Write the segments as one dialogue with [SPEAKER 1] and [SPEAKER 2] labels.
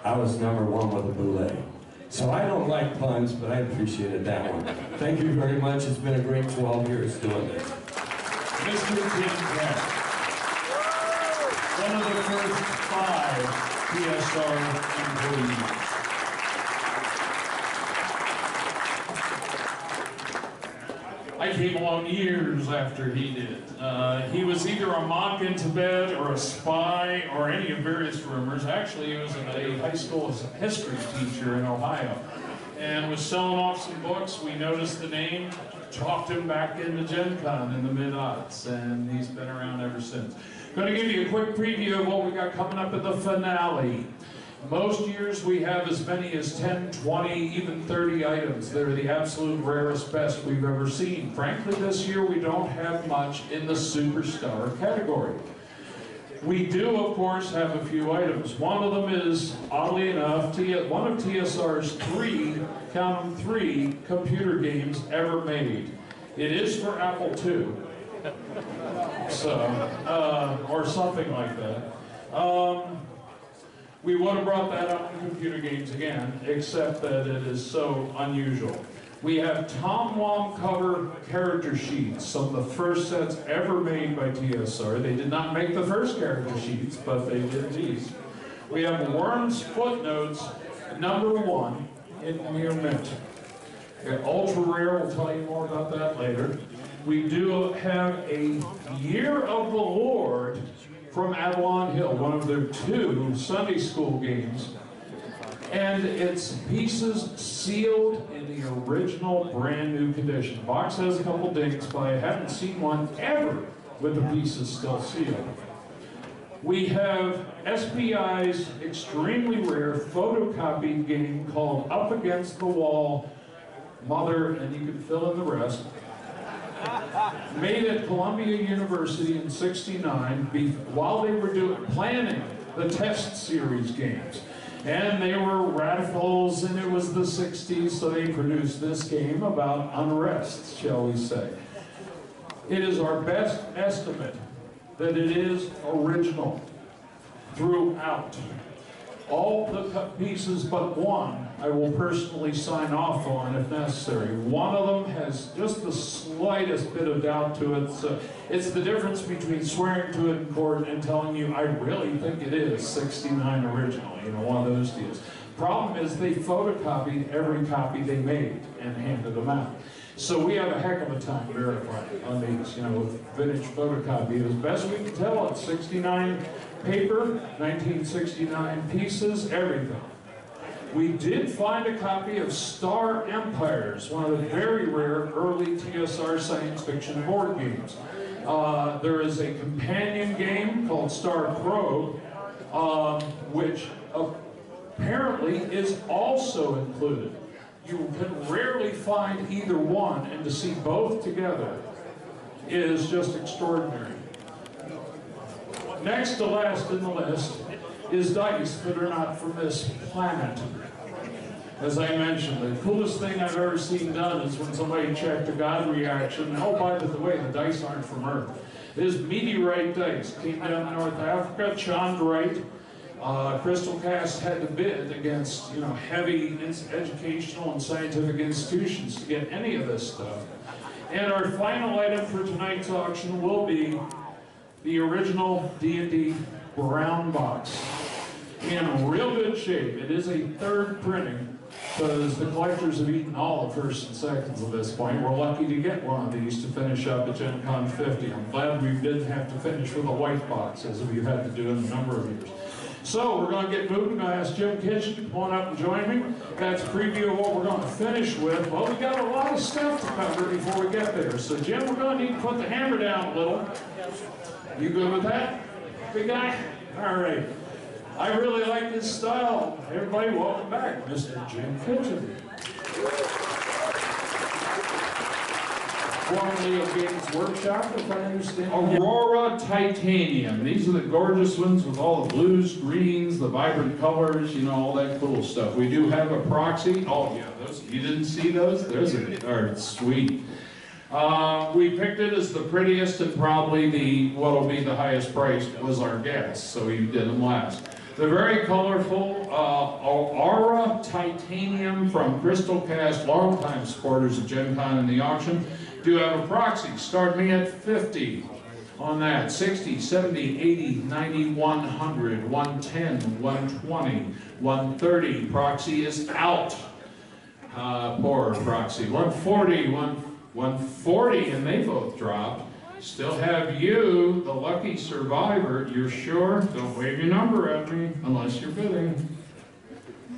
[SPEAKER 1] I was #1 with a boule. So I don't like puns, but I appreciated that one. Thank you very much. It's been a great 12 years doing this.
[SPEAKER 2] Mr. Tim Kask, one of the first 5 TSR employees. I came along years after he did. He was either a monk in Tibet or a spy or any of various rumors. Actually, he was a high school history teacher in Ohio and was selling off some books. We noticed the name, talked him back into Gen Con in the mid-aughts, and he's been around ever since. Going to give you a quick preview of what we got coming up at the finale. Most years we have as many as 10, 20, even 30 items. They're the absolute rarest best we've ever seen. Frankly, this year we don't have much in the superstar category. We do, of course, have a few items. One of them is, oddly enough, one of TSR's 3, count them 3, computer games ever made. It is for Apple II, so, or something like that. We would have brought that up in computer games again, except that it is so unusual. We have Tom Wong cover character sheets, some of the first sets ever made by TSR. They did not make the first character sheets, but they did these. We have Wyrm's Footnotes, #1 in near mint. Ultra rare, we'll tell you more about that later. We do have a Year of the Lord from Avalon Hill, one of their 2 Sunday school games. And it's pieces sealed in the original brand new condition. Box has a couple dings, but I haven't seen one ever with the pieces still sealed. We have SPI's extremely rare photocopied game called Up Against the Wall, Mother, and you can fill in the rest. Made at Columbia University in '69 while they were planning the test series games. And they were radicals, and it was the '60s, so they produced this game about unrest, shall we say. It is our best estimate that it is original throughout. All the pieces but one I will personally sign off on if necessary. One of them has just the slightest bit of doubt to it. So it's the difference between swearing to it in court and telling you, I really think it is '69 original, you know, one of those deals. Problem is they photocopied every copy they made and handed them out. So we have a heck of a time verifying on these, you know, with vintage photocopy. As best we can tell, it's '69 paper, 1969 pieces, everything. We did find a copy of Star Empires, one of the very rare early TSR science fiction board games. There is a companion game called Star Probe, which apparently is also included. You can rarely find either one, and to see both together is just extraordinary. Next to last in the list is dice that are not from this planet. As I mentioned, the coolest thing I've ever seen done is when somebody checked a God reaction. Oh, by the way, the dice aren't from Earth. It is Meteorite dice. Came down to North Africa, Chondrite. Crystal Caste had to bid against, you know, heavy educational and scientific institutions to get any of this stuff. And our final item for tonight's auction will be the original D&D brown box in real good shape. It is a 3rd printing because the collectors have eaten all the 1st and 2nds at this point. We're lucky to get one of these to finish up at Gen Con 50. I'm glad we didn't have to finish with a white box as we've had to do in a number of years. So we're going to get moving. I'm going to ask Jim Kitchen to come on up and join me. That's a preview of what we're going to finish with. Well, we got a lot of stuff to cover before we get there. So Jim, we're going to need to put the hammer down a little. You good with that, big guy? All right. I really like this style. Everybody, welcome back, Mr. Jim Kitchen. Formerly of Games Workshop, if I understand. Aurora Titanium. These are the gorgeous ones with all the blues, greens, the vibrant colors, you know, all that cool stuff. We do have a proxy. Oh yeah, those, you didn't see those? Those are sweet. We picked it as the prettiest and probably what'll be the highest priced was our guess, so we did them last. The very colorful Aura Titanium from Crystal Caste, longtime supporters of Gen Con and the auction, do have a proxy. Start me at 50 on that. 60, 70, 80, 90, 100, 110, 120, 130. Proxy is out. Poor proxy. 140, 140, and they both dropped. Still have you, the lucky survivor. You're sure? Don't wave your number at me unless you're bidding.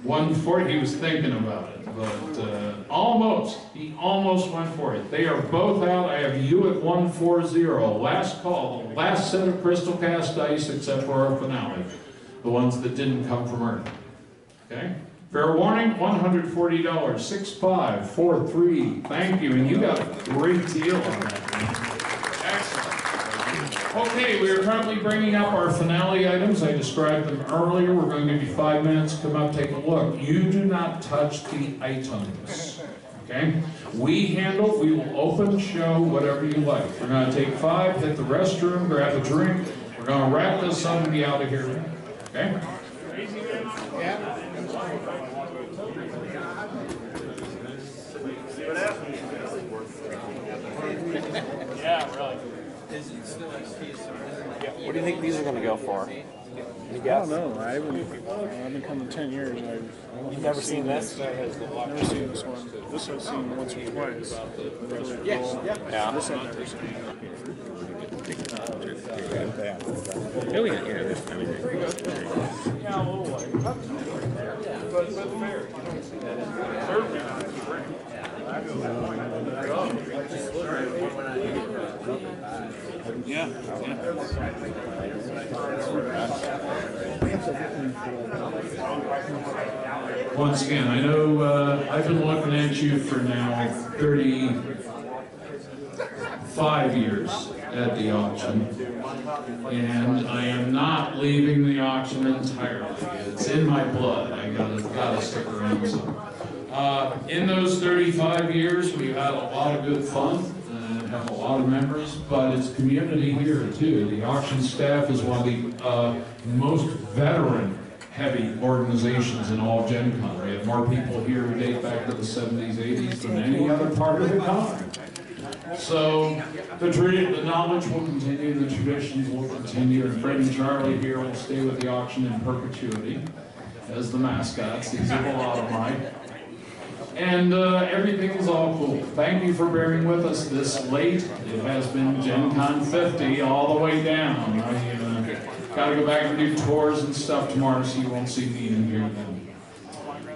[SPEAKER 2] 140, he was thinking about it, but almost. He almost went for it. They are both out. I have you at 140. Last call, the last set of Crystal Cast dice except for our finale. The ones that didn't come from Earth. Okay? Fair warning, $140. 6543. Thank you, and you got a great deal on that. Excellent. Okay, we are currently bringing up our finale items. I described them earlier. We're going to give you 5 minutes to come up, take a look. You do not touch the items. Okay? We will open, show, whatever you like. We're going to take 5, hit the restroom, grab a drink. We're going to wrap this up and be out of here. Okay? Yeah.
[SPEAKER 3] Yeah, really. What do you think these are going to go for?
[SPEAKER 4] I don't know. I've been coming 10 years.
[SPEAKER 3] You've never seen this?
[SPEAKER 4] Never seen this one. This I've seen once or twice. Really cool.
[SPEAKER 3] Yeah.
[SPEAKER 4] This I've never seen.
[SPEAKER 5] Oh, yeah, yeah.
[SPEAKER 4] Yeah, a little like. But fair. Yeah.
[SPEAKER 2] Once again, I know I've been looking at you for now 35 years at the auction, and I am not leaving the auction entirely. It's in my blood. I gotta stick around some. In those 35 years, we've had a lot of good fun. Have a lot of members, but it's community here too. The auction staff is one of the most veteran-heavy organizations in all Gen Con. We have more people here who date back to the 70s, 80s than any other part of the con. So the knowledge will continue, the traditions will continue, and Fred and Charlie here will stay with the auction in perpetuity as the mascots. These are a lot of mine. And everything is all cool. Thank you for bearing with us this late. It has been Gen Con 50 all the way down. I got to go back and do tours and stuff tomorrow, so you won't see me in here then.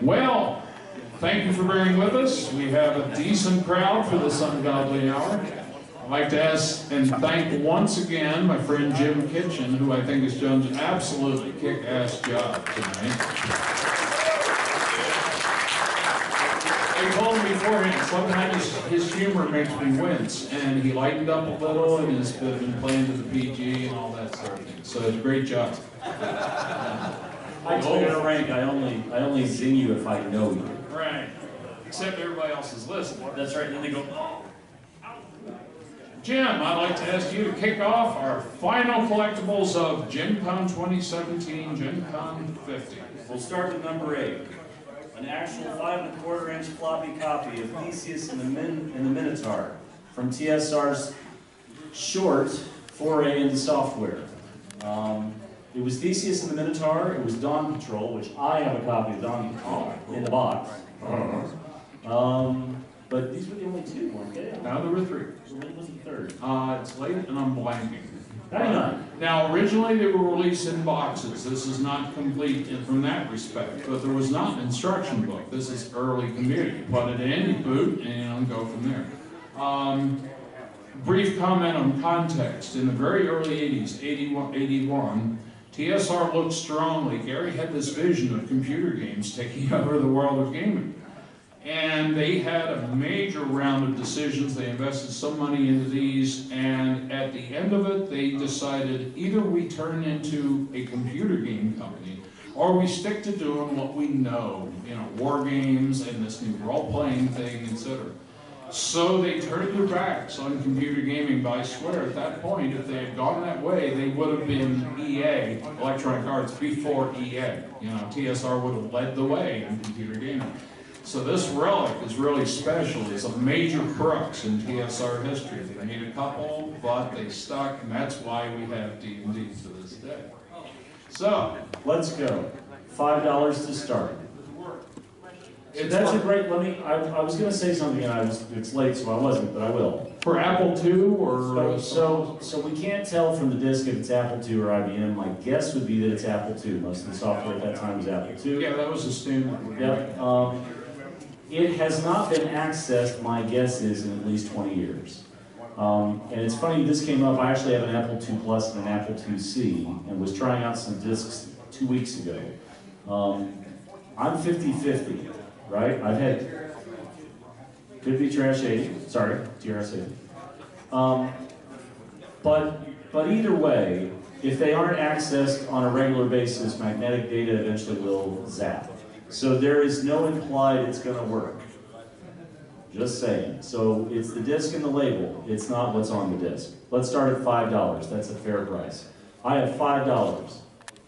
[SPEAKER 2] Well, thank you for bearing with us. We have a decent crowd for this ungodly hour. I'd like to ask and thank once again my friend Jim Kitchen, who I think has done an absolutely kick-ass job tonight. I told him beforehand, sometimes his humor makes me wince, and he lightened up a little and has been playing to the PG and all that sort of thing. So it's a great job.
[SPEAKER 6] I told Frank, I only zing you if I know you.
[SPEAKER 2] Right. Except everybody else is listening.
[SPEAKER 6] That's right, and then they go, oh.
[SPEAKER 2] Jim, I'd like to ask you to kick off our final collectibles of Gen Con 2017, Gen Con 50.
[SPEAKER 6] We'll start with number 8. An actual 5 1/4-inch floppy copy of Theseus and the Minotaur from TSR's short foray into software. It was Theseus and the Minotaur, it was Dawn Patrol, which I have a copy of Dawn Patrol in the box. But these were the only 2, weren't they?
[SPEAKER 2] Now there were 3.
[SPEAKER 6] So when was the 3rd?
[SPEAKER 2] It's late and I'm blanking.
[SPEAKER 6] 99.
[SPEAKER 2] Now, originally they were released in boxes. This is not complete from that respect, but there was not an instruction book. This is early community. Put it in, you boot, and go from there. Brief comment on context. In the very early 80s, 81, TSR looked strongly. Gary had this vision of computer games taking over the world of gaming. And they had a major round of decisions. They invested some money into these, and at the end of it, they decided either we turn into a computer game company, or we stick to doing what we know, war games and this new role-playing thing, etc. So they turned their backs on computer gaming, but I swear at that point, if they had gone that way, they would have been EA, Electronic Arts, before EA. You know, TSR would have led the way in computer gaming. So this relic is really special. It's a major crux in TSR history. They made a couple, but they stuck, and that's why we have D&D to this day. So,
[SPEAKER 6] let's go. $5 to start. That's a great, I was going to say something and it's late so I wasn't, but I will.
[SPEAKER 2] For Apple II or?
[SPEAKER 6] So we can't tell from the disc if it's Apple II or IBM. My guess would be that it's Apple II. Most of the software at that time was Apple II.
[SPEAKER 2] Yeah, that was a standard.
[SPEAKER 6] Yep. It has not been accessed, my guess is, in at least 20 years. And it's funny, this came up, I actually have an Apple II Plus and an Apple IIc, and was trying out some discs 2 weeks ago. I'm 50-50, right? I've had, could be Trash 80, sorry, TRS 80. But either way, if they aren't accessed on a regular basis, magnetic data eventually will zap. So there is no implied it's going to work. Just saying. So it's the disc and the label. It's not what's on the disc. Let's start at $5. That's a fair price. I have $5.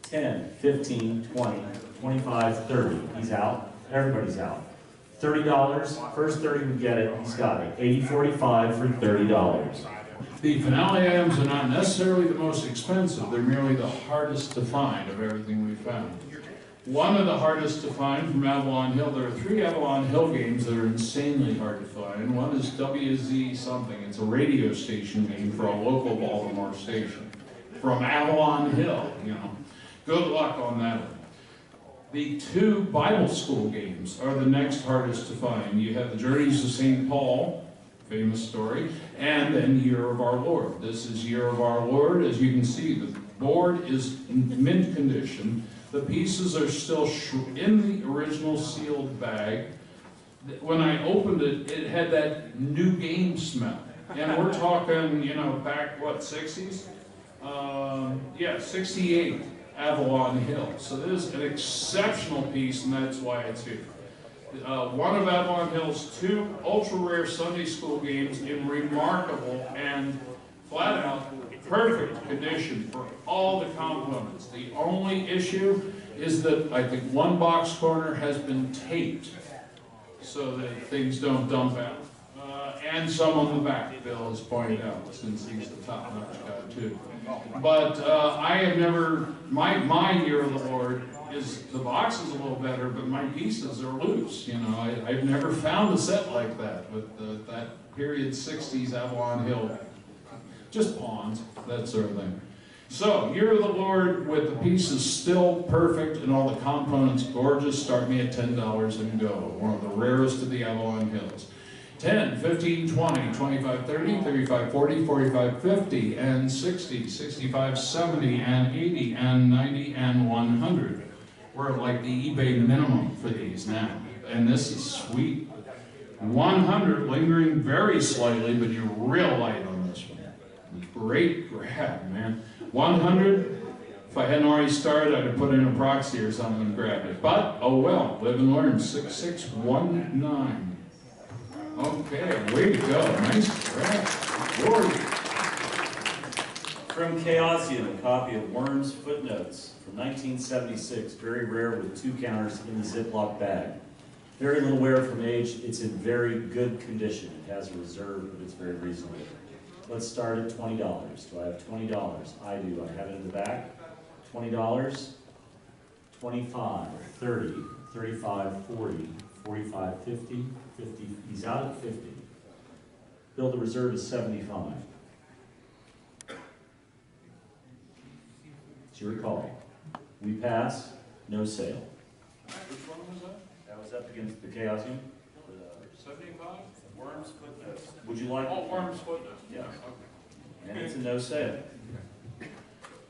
[SPEAKER 6] 10, 15, 20, 25, 30. He's out. Everybody's out. $30. First 30 would get it. He's got it. 80.45 for $30.
[SPEAKER 2] The finale items are not necessarily the most expensive. They're merely the hardest to find of everything we've found. One of the hardest to find from Avalon Hill, there are 3 Avalon Hill games that are insanely hard to find. One is WZ something. It's a radio station game for a local Baltimore station. From Avalon Hill, you know. Good luck on that one. The 2 Bible school games are the next hardest to find. You have the Journeys to St. Paul, famous story, and then Year of Our Lord. This is Year of Our Lord. As you can see, the board is in mint condition. The pieces are still in the original sealed bag. When I opened it, it had that new game smell. And we're talking, you know, back, what, 60s? Yeah, 68, Avalon Hill. So this is an exceptional piece, and that's why it's here. One of Avalon Hill's 2 ultra-rare Sunday school games in remarkable and flat-out perfect condition for all the components. The only issue is that I think one box corner has been taped so that things don't dump out. And some on the back, Bill has pointed out, since he's the top-notch guy too. But I have never, my Year of the Lord is, the box is a little better, but my pieces are loose. You know, I've never found a set like that with that period 60s Avalon Hill. Just pawns, that sort of thing. So, Year of the Lord with the pieces still perfect and all the components gorgeous, start me at $10 and go. One of the rarest of the Avalon Hills. 10, 15, 20, 25, 30, 35, 40, 45, 50, and 60, 65, 70, and 80, and 90, and 100. We're at like the eBay minimum for these now. And this is sweet. 100 lingering very slightly, but you're real light on this one. Great grab, man. 100, if I hadn't already started, I'd have put in a proxy or something and grabbed it. But, oh well, live and learn. 6619. Okay, way to go. Nice grab. Gorgeous.
[SPEAKER 6] From Chaosium, a copy of Wyrm's Footnotes from 1976. Very rare with 2 counters in the Ziploc bag. Very little wear from age. It's in very good condition. It has a reserve, but it's very reasonable. Let's start at $20. Do I have $20? I do. I have it in the back. $20, 25, 30, 35, 40, 45, 50, 50. He's out at 50. Bill, the reserve is 75. It's your call. We pass, no sale.
[SPEAKER 2] Which one was that?
[SPEAKER 6] That was up against the Chaosium.
[SPEAKER 2] 75?
[SPEAKER 6] Wyrm's Footnotes. Would you like?
[SPEAKER 2] Oh, Wyrm's Footnotes.
[SPEAKER 6] Yeah.
[SPEAKER 2] Okay.
[SPEAKER 6] And it's a no sale.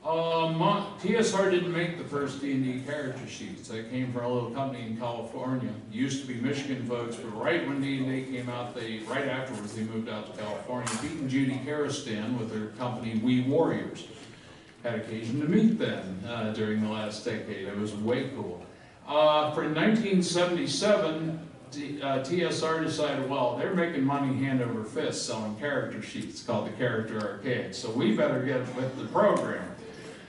[SPEAKER 2] TSR didn't make the first D&D character sheets. They came from a little company in California. It used to be Michigan folks, but right when D&D came out, right afterwards they moved out to California. Pete and Judy Karastan with their company We Warriors. Had occasion to meet them during the last decade. It was way cool. For 1977, TSR decided, well, they're making money hand over fist selling character sheets called the Character Arcade, so we better get with the program.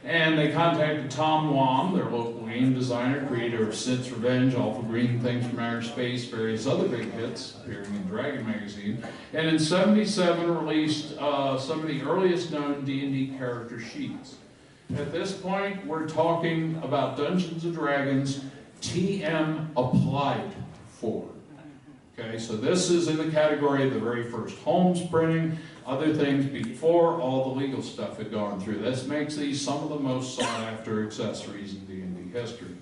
[SPEAKER 2] And they contacted Tom Wong, their local game designer, creator of Sid's Revenge, Alpha Green, Things from Outer Space, various other big hits appearing in Dragon magazine, and in '77 released some of the earliest known D&D character sheets. At this point, we're talking about Dungeons & Dragons TM Applied for. Okay, so this is in the category of the very first Holmes printing, other things before all the legal stuff had gone through. This makes these some of the most sought after accessories in D&D history.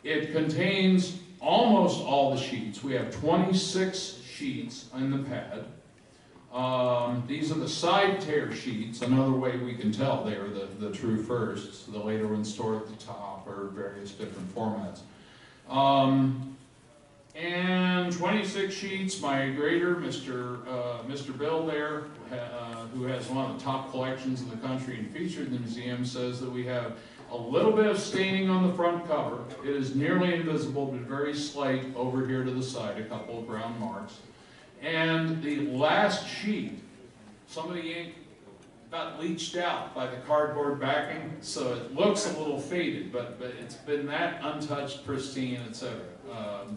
[SPEAKER 2] It contains almost all the sheets. We have 26 sheets in the pad. These are the side tear sheets. Another way we can tell they are the true firsts. The later ones stored at the top or various different formats. And 26 sheets, my grader, Mr. Bill there, who has one of the top collections in the country and featured in the museum, says that we have a little bit of staining on the front cover. It is nearly invisible, but very slight over here to the side, a couple of brown marks. And the last sheet, some of the ink got leached out by the cardboard backing, so it looks a little faded, but it's been that untouched, pristine, etc.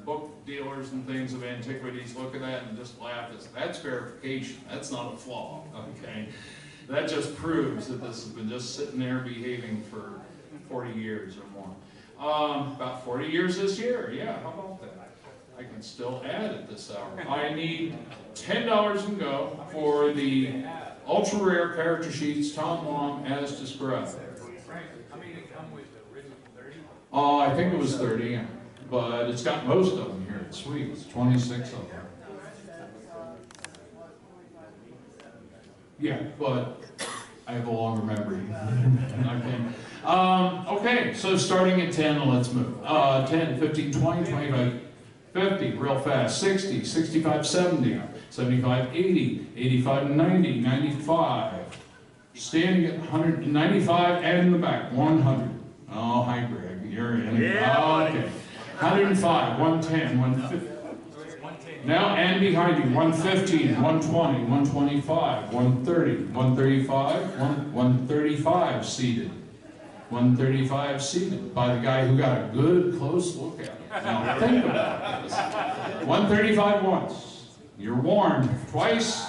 [SPEAKER 2] Book dealers and things of antiquities look at that and just laugh. That's verification. That's not a flaw. Okay, that just proves that this has been just sitting there behaving for 40 years or more. About 40 years this year. Yeah, how about that? I can still add at this hour. I need $10 and go for the ultra rare character sheets, Tom Long as described.
[SPEAKER 7] How many did it come with? The original 30?
[SPEAKER 2] I think it was 30, yeah. But it's got most of them here. It's sweet. It's 26 of them. Yeah, but I have a longer memory. Okay, so starting at 10, let's move. 10, 15, 20, 25, 50, real fast. 60, 65, 70, 75, 80, 85, 90, 95. Standing at 195 and in the back, 100. Oh, hi, Greg. You're in.
[SPEAKER 5] Yeah,
[SPEAKER 2] okay. 105, 110, 150. Now and behind you, 115, 120, 125, 130, 135, 135 seated. 135 seated by the guy who got a good close look at it. Now think about this. 135 once. You're warned. Twice.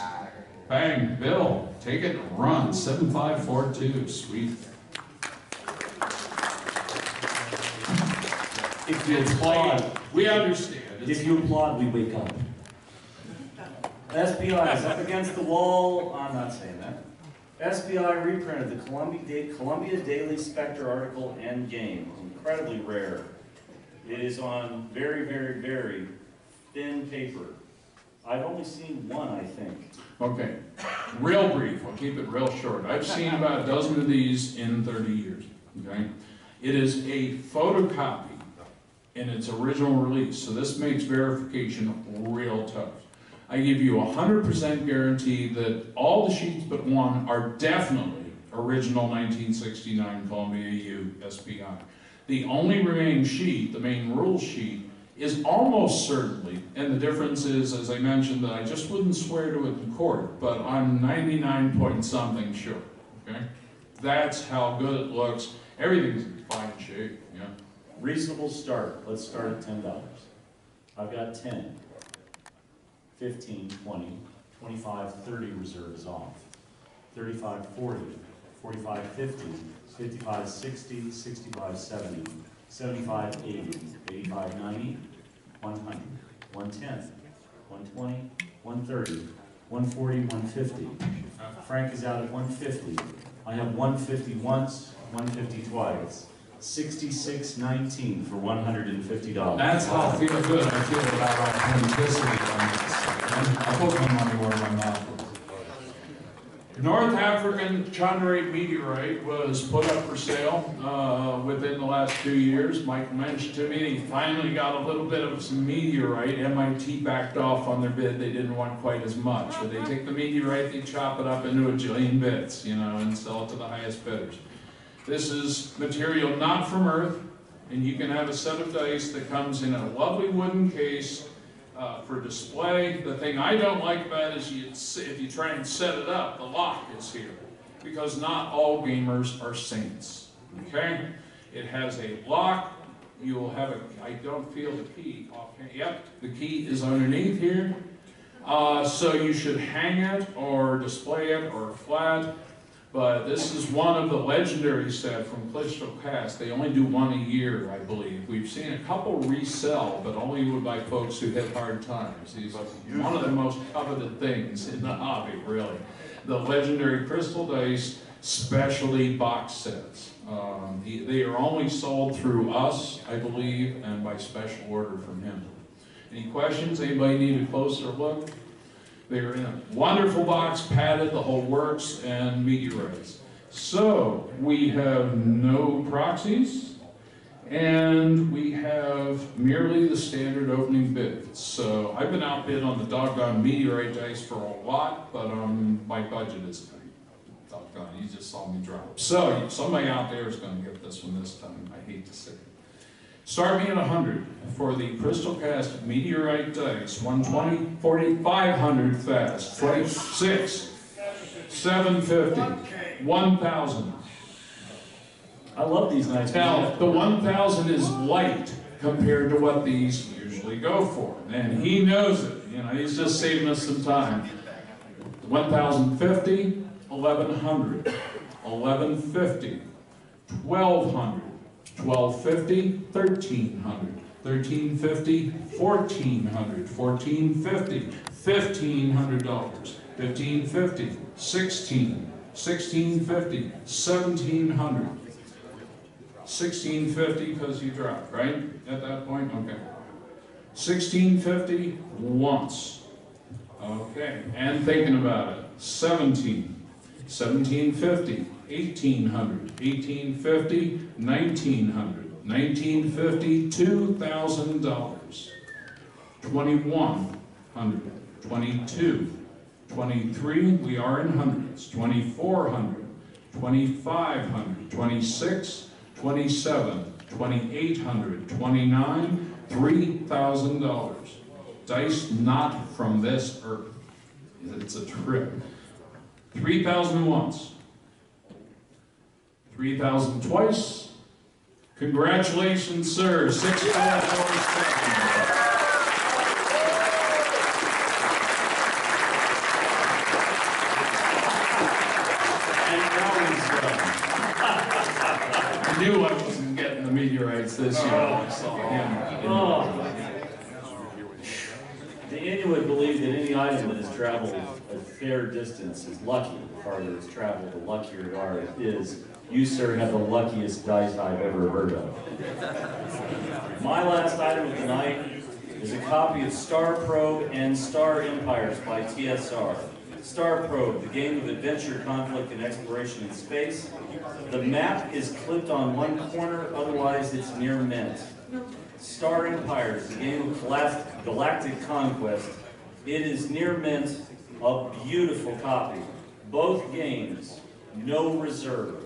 [SPEAKER 2] Bang. Bill. Take it and run. 7542. Sweet.
[SPEAKER 6] If you
[SPEAKER 2] applaud, we understand.
[SPEAKER 6] If you applaud, we wake up. SPI is up against the wall. I'm not saying that. SPI reprinted the Columbia Daily Spectre article and game. Incredibly rare. It is on very, very, very thin paper. I've only seen one, I think.
[SPEAKER 2] Okay, real brief. I'll keep it real short. I've seen about a dozen of these in 30 years. Okay, it is a photocopy in its original release, so this makes verification real tough. I give you 100% guarantee that all the sheets but one are definitely original 1969 Columbia EU SPI. The only remaining sheet, the main rules sheet, is almost certainly, and the difference is, as I mentioned, that I just wouldn't swear to it in court, but I'm 99 point something sure, okay? That's how good it looks. Everything's in fine shape, yeah.
[SPEAKER 6] Reasonable start. Let's start at $10. I've got 10, 15, 20, 25, 30 reserve is off. 35, 40, 45, 50, 55, 60, 65, 70, 75, 80, 85, 90, 100, 110, 120, 130, 140, 150. Frank is out at 150. I have 150 once, 150 twice. 66.19 for $150.
[SPEAKER 2] That's how I feel good. I feel about authenticity on this. I put my money where my mouth is. North African Chondrite Meteorite was put up for sale within the last 2 years. Mike mentioned to me he finally got a little bit of some meteorite. MIT backed off on their bid. They didn't want quite as much. But they take the meteorite, they chop it up into a jillion bits, you know, and sell it to the highest bidders. This is material not from Earth. And you can have a set of dice that comes in a lovely wooden case for display. The thing I don't like about it is if you try and set it up, the lock is here. Because not all gamers are saints, okay? It has a lock. You will have I don't feel the key offhand. Yep, the key is underneath here. So you should hang it or display it or flat. But this is one of the legendary set from Caste. They only do one a year, I believe. We've seen a couple resell, but only by folks who had hard times. He's one of the most coveted things in the hobby, really. The legendary crystal dice specialty box sets. They are only sold through us, I believe, and by special order from him. Any questions? Anybody need a closer look? They're in a wonderful box, padded, the whole works, and meteorites. So, we have no proxies, and we have merely the standard opening bid. So, I've been outbid on the doggone meteorite dice for a lot, but my budget is doggone, you just saw me drop. So, somebody out there is going to get this one this time, I hate to say it. Start me at 100 for the Crystal Caste Meteorite dice. 120, 40, 500 fast. 26, 750, 1,000.
[SPEAKER 6] I love these nice.
[SPEAKER 2] Now, the 1,000 is light compared to what these usually go for. And he knows it. You know, he's just saving us some time. 1,050, 1,100, 1,150, 1,200. 1250, 1300, 1350, 1400, 1450, $1,500, 1550, 1650, 1700, 1650 because you dropped, right? At that point, okay. 1650 once, okay. And thinking about it, 1750. 1800, 1850, 1900, 1950, $2,000, 2100, 22, 23, we are in hundreds, 2400, 2500, 26, 27, 2800, 29, $3,000. Dice not from this earth. It's a trip. 3,000 once. 3,000 twice. Congratulations, sir. 6,447. And now he's done. I knew I wasn't getting the meteorites this year. I saw him.
[SPEAKER 6] The Inuit believe that any item that has traveled a fair distance is lucky. The farther it's traveled, the luckier it is. You, sir, have the luckiest dice I've ever heard of. My last item of the night is a copy of Star Probe and Star Empires by TSR. Star Probe, the game of adventure, conflict, and exploration in space. The map is clipped on one corner, otherwise it's near mint. Star Empires, the game of galactic conquest. It is near mint, a beautiful copy. Both games, no reserve.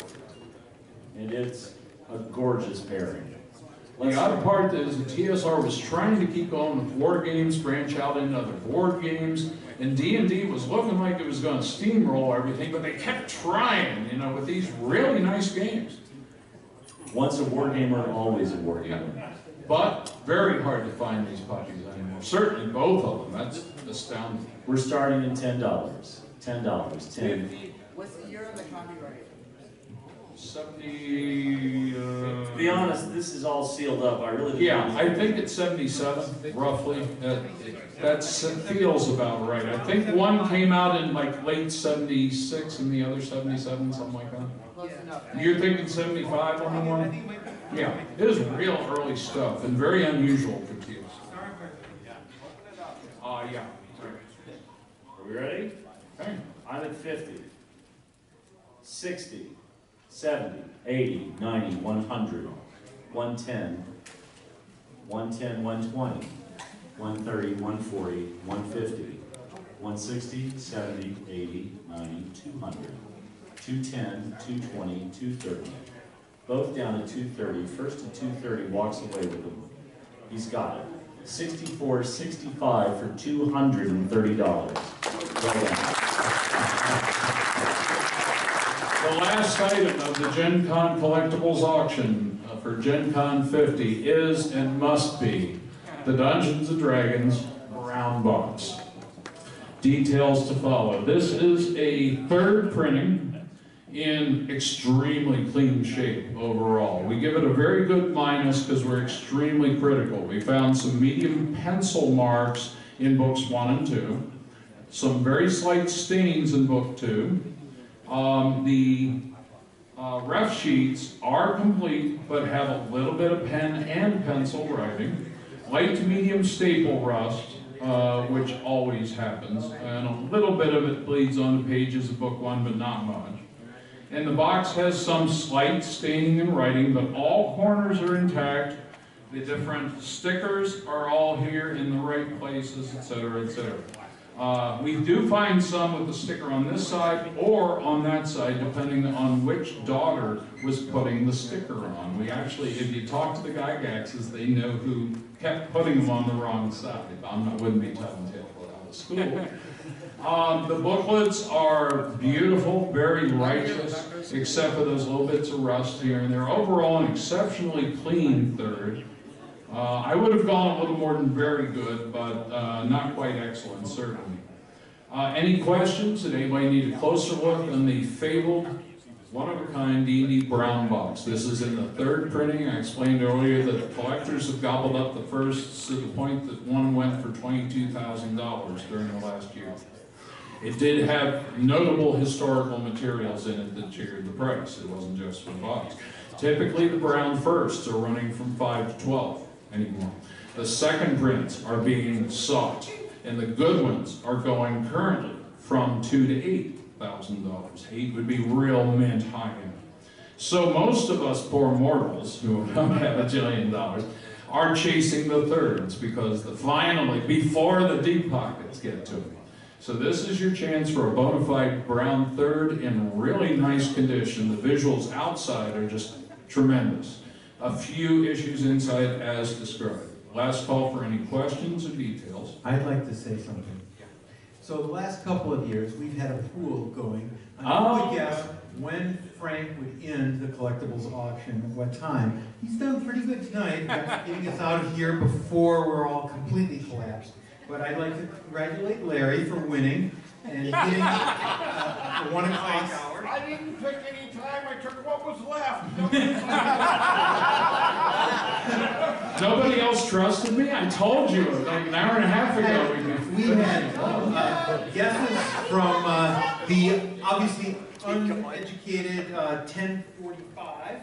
[SPEAKER 6] And it's a gorgeous pairing.
[SPEAKER 2] The odd part is the TSR was trying to keep going with war games, branch out into other board games, and D&D was looking like it was going to steamroll everything, but they kept trying, you know, with these really nice games.
[SPEAKER 6] Once a war gamer, always a war gamer.
[SPEAKER 2] But very hard to find these puppies anymore. Certainly both of them. That's astounding.
[SPEAKER 6] We're starting at $10. $10. 10.
[SPEAKER 7] What's the year of the copyright?
[SPEAKER 2] 70.
[SPEAKER 6] To be honest, this is all sealed up. I really.
[SPEAKER 2] Yeah, I think it's 77, roughly. That feels about right. I think one came out in like late 76 and the other 77, something like that.
[SPEAKER 7] Close enough.
[SPEAKER 2] You're thinking 75 on the one? Yeah, it is real early stuff and very unusual for TS. Yeah.
[SPEAKER 6] Are we ready?
[SPEAKER 2] Okay.
[SPEAKER 6] I'm at 50, 60, 70, 80, 90, 100, 110, 110, 120, 130, 140, 150, 160, 70, 80, 90, 200, 210, 220, 230, both down to 230. First to 230 walks away with them. He's got it. 64.65 for $230. Well done.
[SPEAKER 2] The last item of the Gen Con Collectibles auction for Gen Con 50 is and must be the Dungeons & Dragons brown box. Details to follow. This is a third printing in extremely clean shape overall. We give it a very good minus because we're extremely critical. We found some medium pencil marks in books 1 and 2, some very slight stains in book 2. The ref sheets are complete but have a little bit of pen and pencil writing, light to medium staple rust, which always happens, and a little bit of it bleeds on the pages of book 1, but not much. And the box has some slight staining and writing, but all corners are intact. The different stickers are all here in the right places, etc., etc. We do find some with the sticker on this side or on that side, depending on which daughter was putting the sticker on. We actually, if you talk to the Gygaxes, they know who kept putting them on the wrong side. I wouldn't be telling tales out of school. The booklets are beautiful, very righteous, except for those little bits of rust here and there. Overall, an exceptionally clean third. I would have gone a little more than very good, but not quite excellent, certainly. Any questions? Did anybody need a closer look on the fabled, one-of-a-kind D&D brown box? This is in the third printing. I explained earlier that the collectors have gobbled up the first to the point that one went for $22,000 during the last year. It did have notable historical materials in it that cheered the price. It wasn't just for the box. Typically, the brown firsts are running from 5 to 12 anymore. The second prints are being sought, and the good ones are going currently from $2,000 to $8,000. 8 would be real mint high end. So most of us poor mortals who don't have $1 jillion are chasing the thirds because finally, before the deep pockets get to them. So this is your chance for a bona fide brown third in really nice condition. The visuals outside are just tremendous. A few issues inside as described. Last call for any questions or details.
[SPEAKER 8] I'd like to say something. So the last couple of years, we've had a pool going. I would guess when Frank would end the collectibles auction at what time. He's done pretty good tonight, getting us out of here before we're all completely collapsed. But I'd like to congratulate Larry for winning and getting 1 o'clock hour.
[SPEAKER 9] I didn't pick any time, I took what was left.
[SPEAKER 2] Nobody else trusted me? I told you like an hour and a half ago.
[SPEAKER 8] We had guesses from the obviously uneducated 1045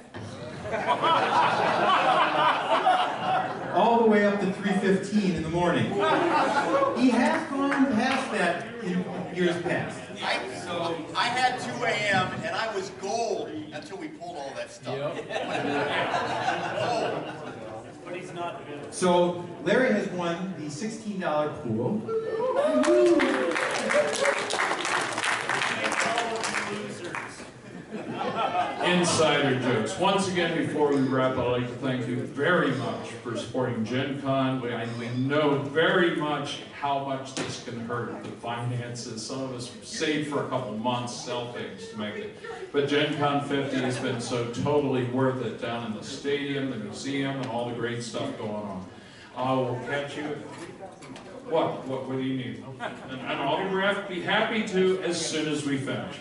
[SPEAKER 8] all the way up to 3:15 in the morning. He has gone past that in years past.
[SPEAKER 9] So I had 2 a.m. and I was gold until we pulled all that stuff.
[SPEAKER 6] But he's not good.
[SPEAKER 8] So Larry has won the $16 pool.
[SPEAKER 2] Insider jokes. Once again, before we wrap up, I'd like to thank you very much for supporting Gen Con. We know very much how much this can hurt the finances. Some of us save for a couple months, sell things to make it. But Gen Con 50 has been so totally worth it down in the stadium, the museum, and all the great stuff going on. I will catch you. What do you need? An autograph? Be happy to as soon as we finish.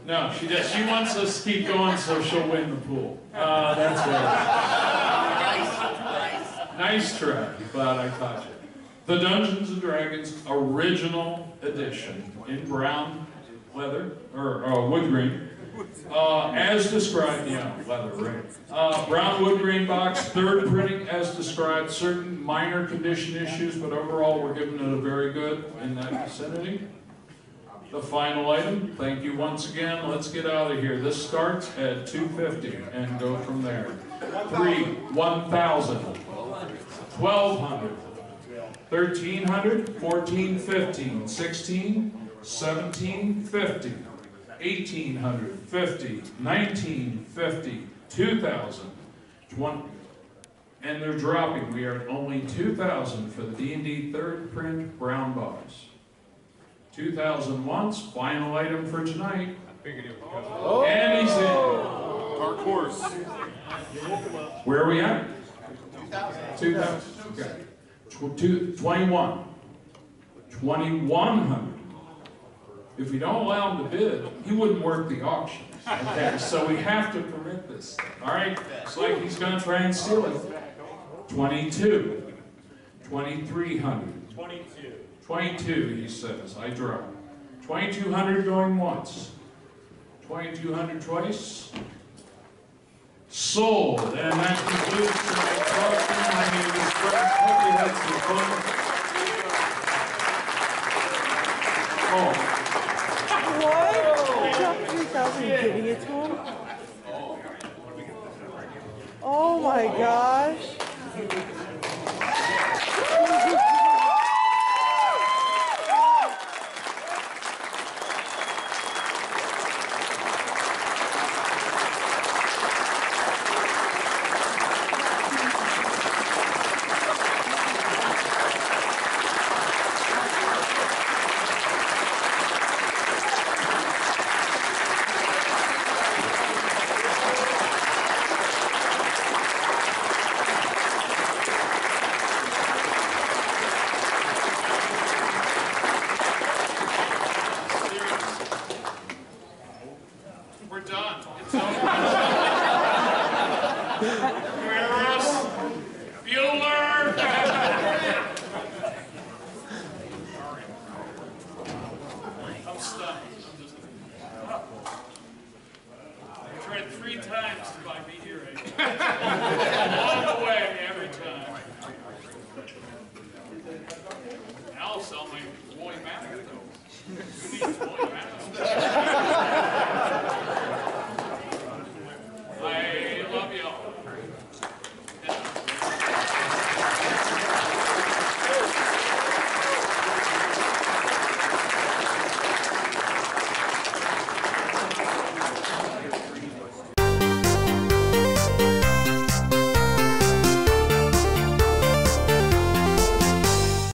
[SPEAKER 2] No, she does. She wants us to keep going so she'll win the pool. That's right. Nice try, but I caught you. The Dungeons & Dragons original edition in brown leather, or wood grain, as described, yeah, leather, right. Brown wood grain box, third printing as described, certain minor condition issues, but overall we're giving it a very good in that vicinity. The final item, thank you once again. Let's get out of here. This starts at $250 and go from there. 3, 1,000, 1,200, 1,300, 14, 15, 16, 17, 50, $1,850, $1,950, $2,000, $20, and they're dropping. We are at only $2,000 for the D&D third print brown box. 2,000 once, final item for tonight. And he's in.
[SPEAKER 4] Our course.
[SPEAKER 2] Where are we at?
[SPEAKER 9] 2,000.
[SPEAKER 2] 2,000. Okay. 21. 2,100. If we don't allow him to bid, he wouldn't work the auction. Okay, so we have to permit this. All right, it's like he's going to try and steal it. 22. 2,300. 22, he says. I drop. 2,200 going once. 2,200 twice. Sold. And that concludes tonight's auction. My name is Crème. Hope you had some fun. Oh.
[SPEAKER 10] What? Drop 3,000 giving it to him? Oh my gosh.
[SPEAKER 2] I'll sell my boy matter though. Who needs boy matter?